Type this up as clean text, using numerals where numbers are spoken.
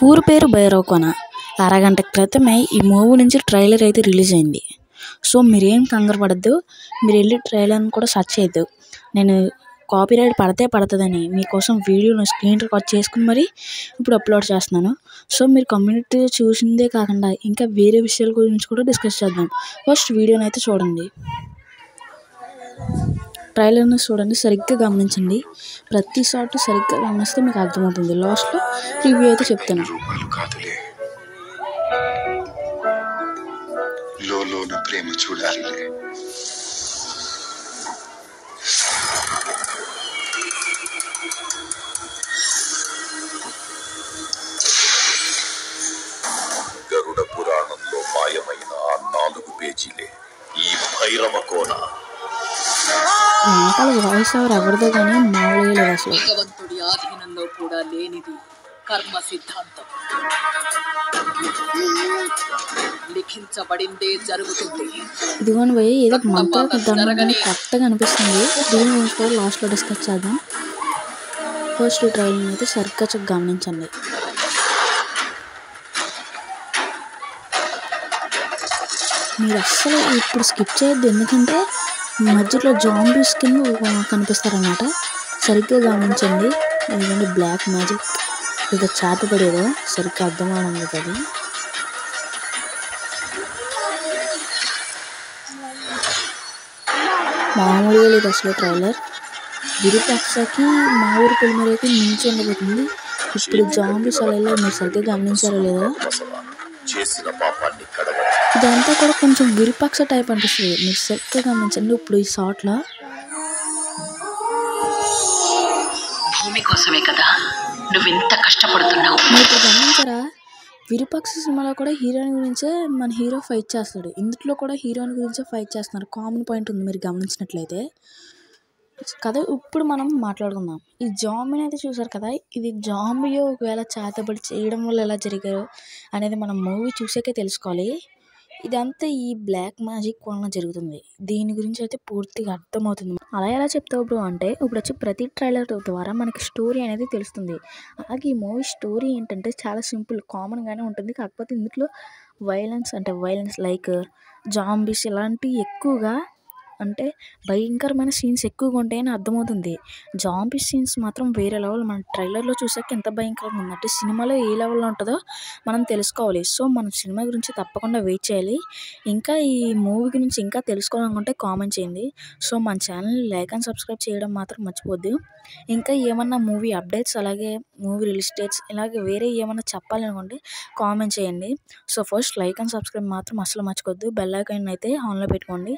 ఊరు పేరు భైరవకొన. అరగంట క్రితమే ఈ మూవీ నుంచి ట్రైలర్ అయితే రిలీజ్ అయింది. సో మీరేం కంగారు పడద్దు, మీరు వెళ్ళి ట్రైలర్ని కూడా సెర్చ్ చేయొద్దు. నేను కాపీరైట్ పడితే పడుతుందని మీకోసం వీడియోను స్క్రీన్ రికార్డ్ చేసుకుని మరి ఇప్పుడు అప్లోడ్ చేస్తున్నాను. సో మీరు కమ్యూనిటీ చూసిందే కాకుండా ఇంకా వేరే విషయాల గురించి కూడా డిస్కస్ చేద్దాం. ఫస్ట్ వీడియోని అయితే చూడండి, ట్రైలర్ని చూడండి, సరిగ్గా గమనించండి. ప్రతి షాట్ సరిగ్గా గమనిస్తే మీకు అర్థమవుతుంది. లాస్ట్లో రివ్యూ అయితే చెప్తాను. ప్రేమ చూడాలి. గరుడ పురాణంలో మాయమైన ఆ 4 పేజీలే ఈ భైరవ కోన. వెనకాల వాయిస్ ఓవర్ ఎవరిదో కానీ మామూలుగా లేదు అసలు. భగవంతుడి ఆధీనంలో కూడా లేనిది కర్మ సిద్ధాంతం. లిఖించబడిందే జరుగుతుంది. ఇదిగోని పోయి ఏదో మంత్రాలకు దండం కరెక్ట్గా అనిపిస్తుంది. దీని గురించి కూడా లాస్ట్లో డిస్కస్ చేద్దాం. ఫస్ట్ ట్రైలర్ అయితే సరిగ్గా గమనించండి. మీరు అస్సలు ఇప్పుడు స్కిప్ చేయొద్దు, ఎందుకంటే మధ్యలో జాంబీస్ కింద కనిపిస్తారన్నమాట. సరిగ్గా గమనించండి. ఎందుకంటే బ్లాక్ మ్యాజిక్ ఇక చేతపడేదో సరిగ్గా అర్థమవడం లేదు. అది మామూలుగా లేదు అసలు. ట్రైలర్ విరూపాక్షకి మా ఊరు పొలిమేరకి మించి ఉండబోతుంది. ఇప్పుడు జాంబీస్ అలా మీరు సరిగ్గా గమనించారో లేదో, ఇదంతా కూడా కొంచెం విరూపాక్ష టైప్ అనిపిస్తుంది. మీరు సరిగ్గా గమనించండి. ఇప్పుడు ఈ షాట్లో భూమి కోసమే కదా నువ్వు ఇంత కష్టపడుతున్నావు. మీరు ఇప్పుడు గమనించారా, విరూపాక్ష సినిమాలో కూడా హీరోయిన్ గురించే మన హీరో ఫైట్ చేస్తాడు. ఇందులో కూడా హీరోయిన్ గురించే ఫైట్ చేస్తున్నారు. కామన్ పాయింట్ ఉంది మీరు గమనించినట్లయితే కదా. ఇప్పుడు మనం మాట్లాడుకుందాం. ఈ జాంబీని అయితే చూసారు కదా, ఇది జాంబీయో ఒకవేళ చేతబడి చేయడం వల్ల ఎలా జరిగాయో అనేది మనం మూవీ చూసాకే తెలుసుకోవాలి. ఇదంతా ఈ బ్లాక్ మ్యాజిక్ వలన జరుగుతుంది. దీని గురించి అయితే పూర్తిగా అర్థమవుతుంది. అలా ఎలా చెప్తావు బ్రో అంటే, ఇప్పుడు వచ్చి ప్రతి ట్రైలర్ ద్వారా మనకి స్టోరీ అనేది తెలుస్తుంది. అలాగే ఈ మూవీ స్టోరీ ఏంటంటే చాలా సింపుల్, కామన్గానే ఉంటుంది. కాకపోతే ఇందులో వైలెన్స్ లైక్ జాంబీస్ ఇలాంటివి ఎక్కువగా, అంటే భయంకరమైన సీన్స్ ఎక్కువగా ఉంటాయని అర్థమవుతుంది. జాంబీ సీన్స్ మాత్రం వేరే లెవెల్. మన ట్రైలర్లో చూసాక ఎంత భయంకరంగా ఉందంటే సినిమాలో ఏ లెవెల్లో ఉంటుందో మనం తెలుసుకోవాలి. సో మనం సినిమా గురించి తప్పకుండా వెయిట్ చేయాలి. ఇంకా ఈ మూవీ గురించి ఇంకా తెలుసుకోవాలనుకుంటే కామెంట్ చేయండి. సో మన ఛానల్ని లైక్ అండ్ సబ్స్క్రైబ్ చేయడం మాత్రం మర్చిపోద్దు. ఇంకా ఏమన్నా మూవీ అప్డేట్స్, అలాగే మూవీ రిలీజ్ డేట్స్, ఇలాగే వేరే ఏమన్నా చెప్పాలనుకుంటే కామెంట్ చేయండి. So first like and subscribe మాత్రం అసలు మర్చిపోద్దు. బెల్ ఐకాన్ అయితే ఆన్లో పెట్టుకోండి.